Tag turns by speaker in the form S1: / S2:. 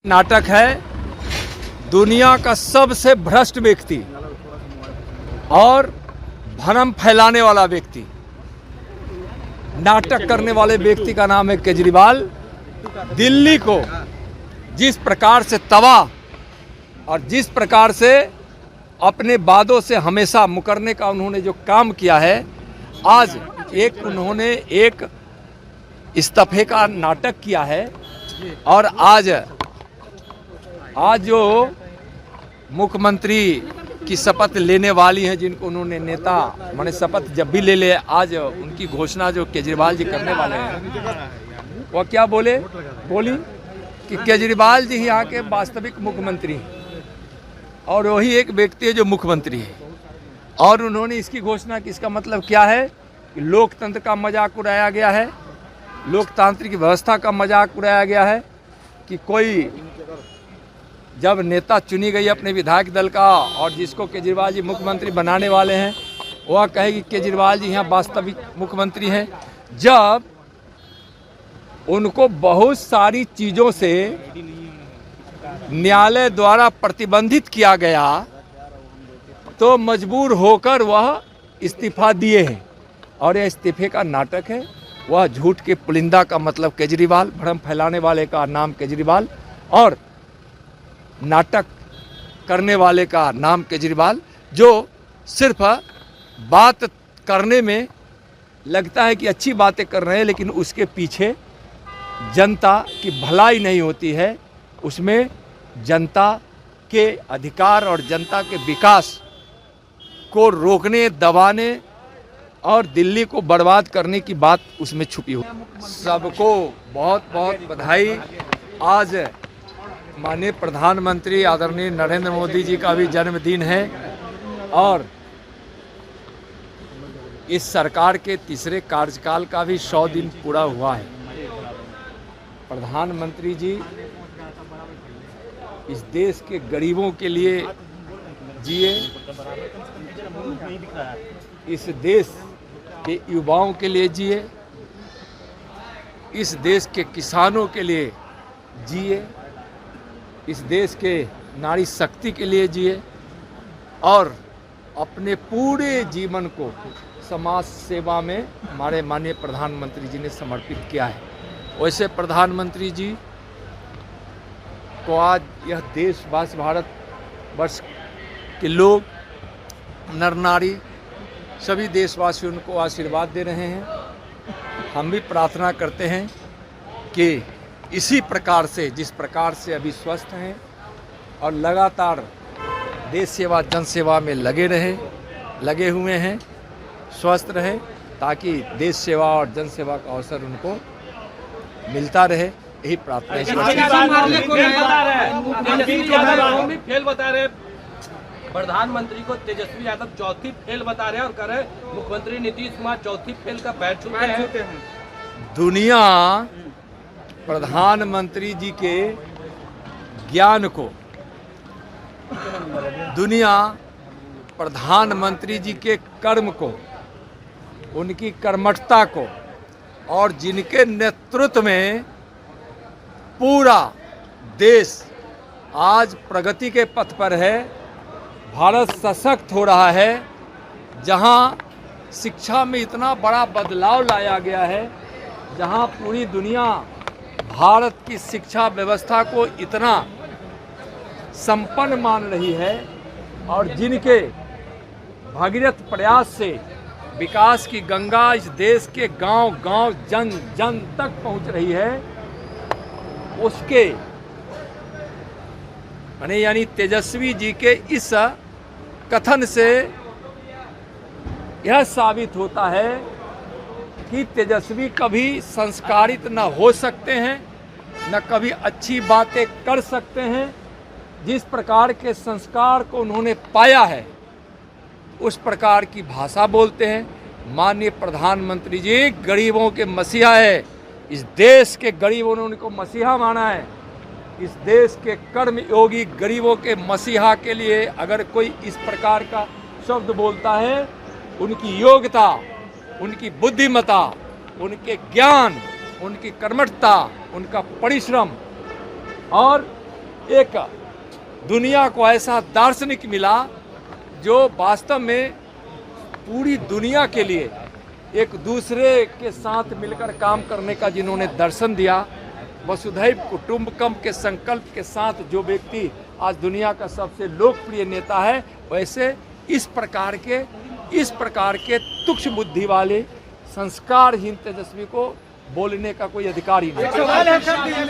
S1: नाटक है दुनिया का सबसे भ्रष्ट व्यक्ति और भ्रम फैलाने वाला व्यक्ति, नाटक करने वाले व्यक्ति का नाम है केजरीवाल। दिल्ली को जिस प्रकार से तबाह और जिस प्रकार से अपने वादों से हमेशा मुकरने का उन्होंने जो काम किया है, आज उन्होंने एक इस्तीफे का नाटक किया है और आज जो मुख्यमंत्री की शपथ लेने वाली हैं, जिनको उन्होंने नेता माने शपथ जब भी ले ले, आज उनकी घोषणा जो केजरीवाल जी करने वाले हैं, वो क्या बोली कि केजरीवाल जी यहाँ के वास्तविक मुख्यमंत्री हैं और वही एक व्यक्ति है जो मुख्यमंत्री है। और उन्होंने इसकी घोषणा की, इसका मतलब क्या है कि लोकतंत्र का मजाक उड़ाया गया है, लोकतांत्रिक व्यवस्था का मजाक उड़ाया गया है कि कोई जब नेता चुनी गई अपने विधायक दल का और जिसको केजरीवाल जी मुख्यमंत्री बनाने वाले हैं, वह कहे कि केजरीवाल जी यहाँ वास्तविक मुख्यमंत्री हैं। जब उनको बहुत सारी चीज़ों से न्यायालय द्वारा प्रतिबंधित किया गया तो मजबूर होकर वह इस्तीफा दिए हैं और यह इस्तीफे का नाटक है। वह झूठ के पुलिंदा का मतलब केजरीवाल, भ्रम फैलाने वाले का नाम केजरीवाल और नाटक करने वाले का नाम केजरीवाल, जो सिर्फ बात करने में लगता है कि अच्छी बातें कर रहे हैं, लेकिन उसके पीछे जनता की भलाई नहीं होती है, उसमें जनता के अधिकार और जनता के विकास को रोकने, दबाने और दिल्ली को बर्बाद करने की बात उसमें छुपी हो। सबको बहुत बहुत बधाई। आज माननीय प्रधानमंत्री आदरणीय नरेंद्र मोदी जी का भी जन्मदिन है और इस सरकार के तीसरे कार्यकाल का भी 100 दिन पूरा हुआ है। प्रधानमंत्री जी इस देश के गरीबों के लिए जिए, इस देश के युवाओं के लिए जिए, इस देश के किसानों के लिए जिए, इस देश के नारी शक्ति के लिए जिए और अपने पूरे जीवन को समाज सेवा में हमारे माननीय प्रधानमंत्री जी ने समर्पित किया है। वैसे प्रधानमंत्री जी को आज यह देशवासी, भारत वर्ष के लोग, नर नारी, सभी देशवासी उनको आशीर्वाद दे रहे हैं। हम भी प्रार्थना करते हैं कि इसी प्रकार से, जिस प्रकार से अभी स्वस्थ हैं और लगातार देश सेवा जन सेवा में लगे हुए हैं, स्वस्थ रहें ताकि देश सेवा और जन सेवा का अवसर उनको मिलता रहे, यही प्रार्थना है।
S2: प्रधानमंत्री को तेजस्वी यादव चौथी फेल बता रहे हैं और कह रहे हैं मुख्यमंत्री नीतीश कुमार चौथी फेल का पैर छूते हैं।
S1: दुनिया प्रधानमंत्री जी के ज्ञान को, दुनिया प्रधानमंत्री जी के कर्म को, उनकी कर्मठता को और जिनके नेतृत्व में पूरा देश आज प्रगति के पथ पर है, भारत सशक्त हो रहा है, जहां शिक्षा में इतना बड़ा बदलाव लाया गया है, जहां पूरी दुनिया भारत की शिक्षा व्यवस्था को इतना संपन्न मान रही है और जिनके भगीरथ प्रयास से विकास की गंगा इस देश के गांव-गांव, जन तक पहुंच रही है, उसके यानी तेजस्वी जी के इस कथन से यह साबित होता है कि तेजस्वी कभी संस्कारित न हो सकते हैं, न कभी अच्छी बातें कर सकते हैं। जिस प्रकार के संस्कार को उन्होंने पाया है, उस प्रकार की भाषा बोलते हैं। माननीय प्रधानमंत्री जी गरीबों के मसीहा है, इस देश के गरीबों ने उनको मसीहा माना है। इस देश के कर्म योगी गरीबों के मसीहा के लिए अगर कोई इस प्रकार का शब्द बोलता है, उनकी योग्यता, उनकी बुद्धिमत्ता, उनके ज्ञान, उनकी कर्मठता, उनका परिश्रम और एक दुनिया को ऐसा दार्शनिक मिला जो वास्तव में पूरी दुनिया के लिए एक दूसरे के साथ मिलकर काम करने का जिन्होंने दर्शन दिया, वसुधैव कुटुंबकम के संकल्प के साथ जो व्यक्ति आज दुनिया का सबसे लोकप्रिय नेता है, वैसे इस प्रकार के तुच्छ बुद्धि वाले संस्कारहीन तेजस्वी को बोलने का कोई अधिकार ही नहीं।